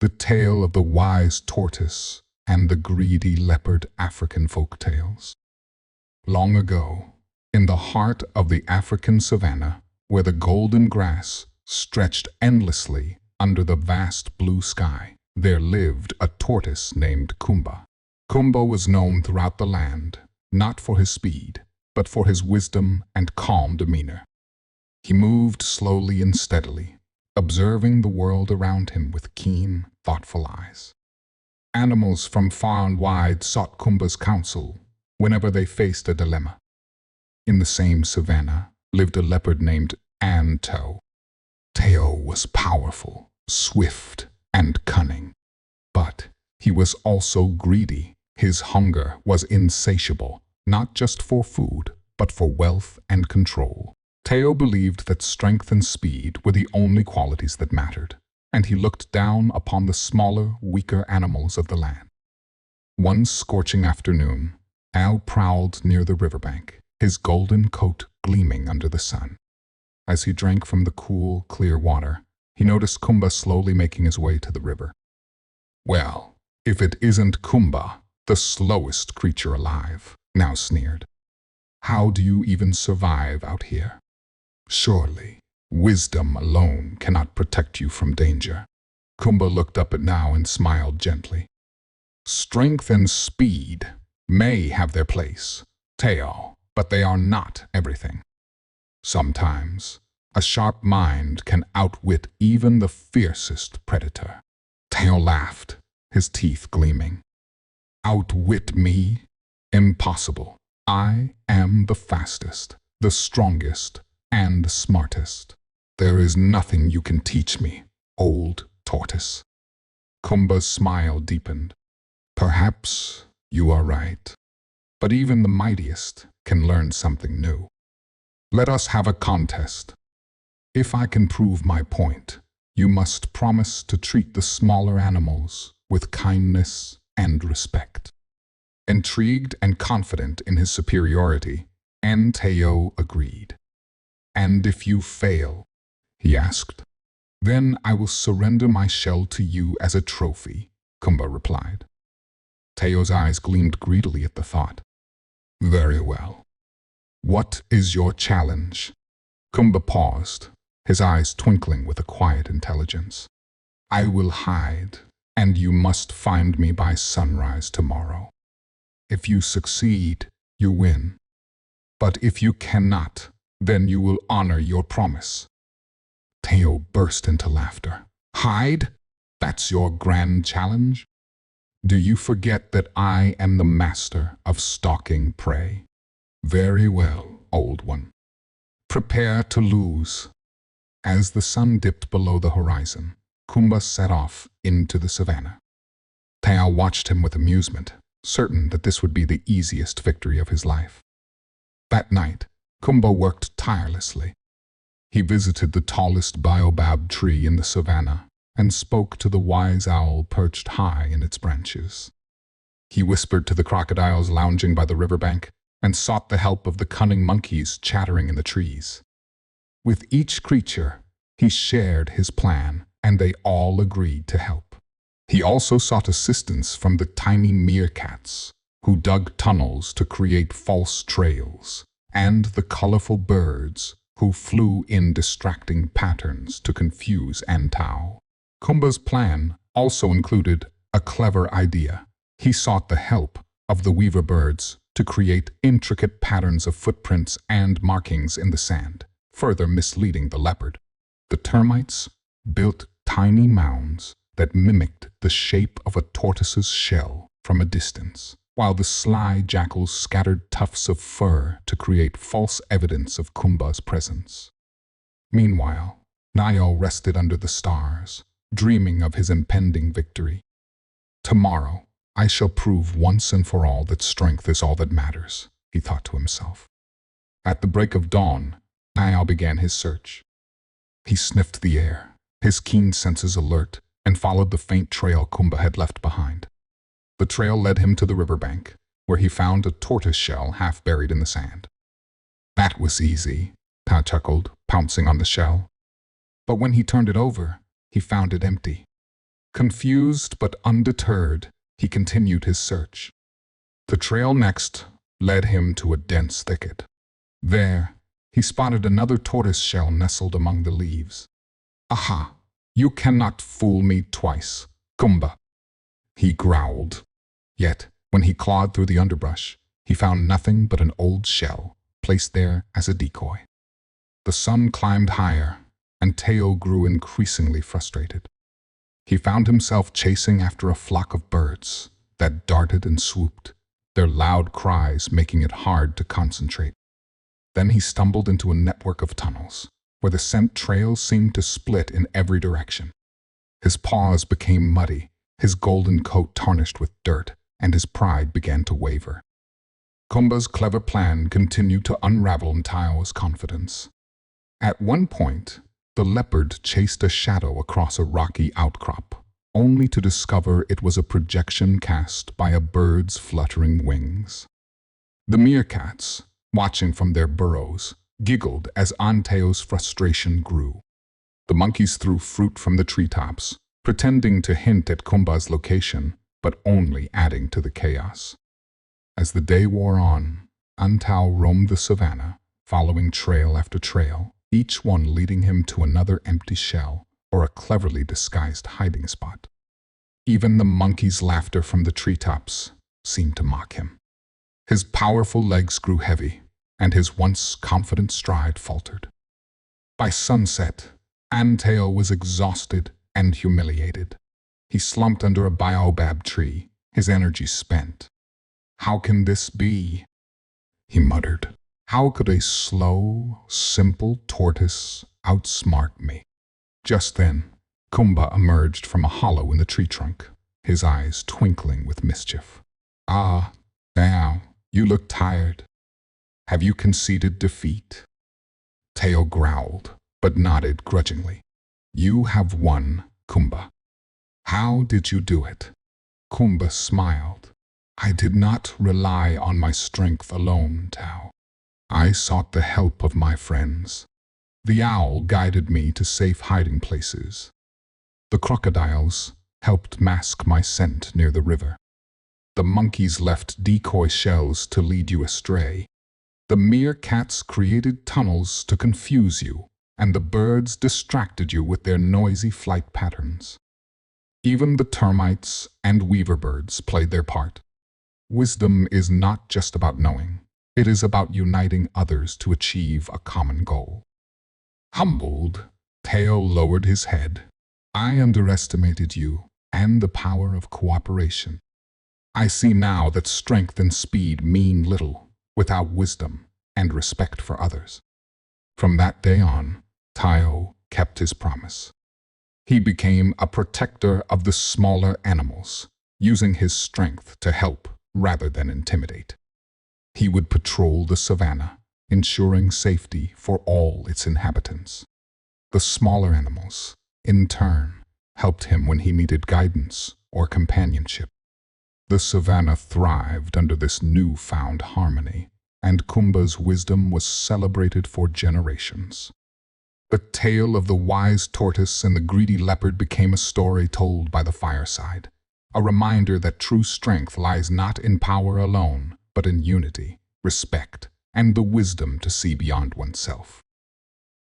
The tale of the wise tortoise and the greedy leopard. African folk tales. Long ago, in the heart of the African savanna, where the golden grass stretched endlessly under the vast blue sky, there lived a tortoise named Kumba. Kumba was known throughout the land, not for his speed, but for his wisdom and calm demeanor. He moved slowly and steadily, observing the world around him with keen, thoughtful eyes. Animals from far and wide sought Kumba's counsel whenever they faced a dilemma. In the same savanna lived a leopard named Anto. Teo was powerful, swift, and cunning. But he was also greedy. His hunger was insatiable, not just for food, but for wealth and control. Teo believed that strength and speed were the only qualities that mattered, and he looked down upon the smaller, weaker animals of the land. One scorching afternoon, Al prowled near the riverbank, his golden coat gleaming under the sun. As he drank from the cool, clear water, he noticed Kumba slowly making his way to the river. "Well, if it isn't Kumba, the slowest creature alive," Now sneered. "How do you even survive out here? Surely, wisdom alone cannot protect you from danger." Kumba looked up at Now and smiled gently. "Strength and speed may have their place, Teo, but they are not everything. Sometimes, a sharp mind can outwit even the fiercest predator." Teo laughed, his teeth gleaming. "Outwit me? Impossible. I am the fastest, the strongest, and smartest. There is nothing you can teach me, old tortoise." Kumba's smile deepened. "Perhaps you are right, but even the mightiest can learn something new. Let us have a contest. If I can prove my point, you must promise to treat the smaller animals with kindness and respect." Intrigued and confident in his superiority, Teo agreed. "And if you fail," he asked, "then I will surrender my shell to you as a trophy," Kumba replied. Teo's eyes gleamed greedily at the thought. "Very well. What is your challenge?" Kumba paused, his eyes twinkling with a quiet intelligence. "I will hide, and you must find me by sunrise tomorrow. If you succeed, you win. But if you cannot, then you will honor your promise." Teo burst into laughter. "Hide? That's your grand challenge? Do you forget that I am the master of stalking prey? Very well, old one. Prepare to lose." As the sun dipped below the horizon, Kumba set off into the savannah. Teo watched him with amusement, certain that this would be the easiest victory of his life. That night, Kumba worked tirelessly. He visited the tallest baobab tree in the savannah and spoke to the wise owl perched high in its branches. He whispered to the crocodiles lounging by the riverbank and sought the help of the cunning monkeys chattering in the trees. With each creature, he shared his plan, and they all agreed to help. He also sought assistance from the tiny meerkats, who dug tunnels to create false trails, and the colorful birds, who flew in distracting patterns to confuse Antao. Kumba's plan also included a clever idea. He sought the help of the weaver birds to create intricate patterns of footprints and markings in the sand, further misleading the leopard. The termites built tiny mounds that mimicked the shape of a tortoise's shell from a distance, while the sly jackals scattered tufts of fur to create false evidence of Kumba's presence. Meanwhile, Nayo rested under the stars, dreaming of his impending victory. "Tomorrow, I shall prove once and for all that strength is all that matters," he thought to himself. At the break of dawn, Nayo began his search. He sniffed the air, his keen senses alert, and followed the faint trail Kumba had left behind. The trail led him to the riverbank, where he found a tortoise shell half buried in the sand. "That was easy," Ta chuckled, pouncing on the shell. But when he turned it over, he found it empty. Confused but undeterred, he continued his search. The trail next led him to a dense thicket. There, he spotted another tortoise shell nestled among the leaves. "Aha! You cannot fool me twice, Kumba," he growled. Yet, when he clawed through the underbrush, he found nothing but an old shell, placed there as a decoy. The sun climbed higher, and Teo grew increasingly frustrated. He found himself chasing after a flock of birds that darted and swooped, their loud cries making it hard to concentrate. Then he stumbled into a network of tunnels, where the scent trails seemed to split in every direction. His paws became muddy, his golden coat tarnished with dirt, and his pride began to waver. Kumba's clever plan continued to unravel Tao's confidence. At one point, the leopard chased a shadow across a rocky outcrop, only to discover it was a projection cast by a bird's fluttering wings. The meerkats, watching from their burrows, giggled as Anteo's frustration grew. The monkeys threw fruit from the treetops, pretending to hint at Kumba's location, but only adding to the chaos. As the day wore on, Antao roamed the savannah, following trail after trail, each one leading him to another empty shell or a cleverly disguised hiding spot. Even the monkey's laughter from the treetops seemed to mock him. His powerful legs grew heavy, and his once confident stride faltered. By sunset, Anteo was exhausted and humiliated. He slumped under a baobab tree, his energy spent. "How can this be?" he muttered. "How could a slow, simple tortoise outsmart me?" Just then, Kumba emerged from a hollow in the tree trunk, his eyes twinkling with mischief. "Ah, now, you look tired. Have you conceded defeat?" Teo growled, but nodded grudgingly. "You have won, Kumba. How did you do it?" Kumba smiled. "I did not rely on my strength alone, Tao. I sought the help of my friends. The owl guided me to safe hiding places. The crocodiles helped mask my scent near the river. The monkeys left decoy shells to lead you astray. The meerkats created tunnels to confuse you, and the birds distracted you with their noisy flight patterns. Even the termites and weaver birds played their part. Wisdom is not just about knowing. It is about uniting others to achieve a common goal." Humbled, Teo lowered his head. "I underestimated you and the power of cooperation. I see now that strength and speed mean little without wisdom and respect for others." From that day on, Teo kept his promise. He became a protector of the smaller animals, using his strength to help rather than intimidate. He would patrol the savannah, ensuring safety for all its inhabitants. The smaller animals, in turn, helped him when he needed guidance or companionship. The savannah thrived under this newfound harmony, and Kumba's wisdom was celebrated for generations. The tale of the wise tortoise and the greedy leopard became a story told by the fireside, a reminder that true strength lies not in power alone, but in unity, respect, and the wisdom to see beyond oneself.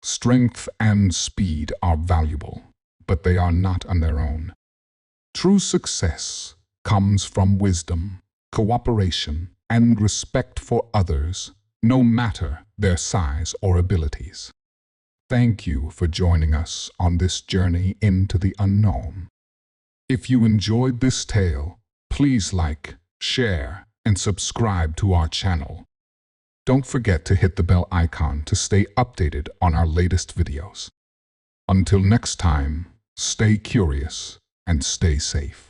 Strength and speed are valuable, but they are not on their own. True success comes from wisdom, cooperation, and respect for others, no matter their size or abilities. Thank you for joining us on this journey into the unknown. If you enjoyed this tale, please like, share, and subscribe to our channel. Don't forget to hit the bell icon to stay updated on our latest videos. Until next time, stay curious and stay safe.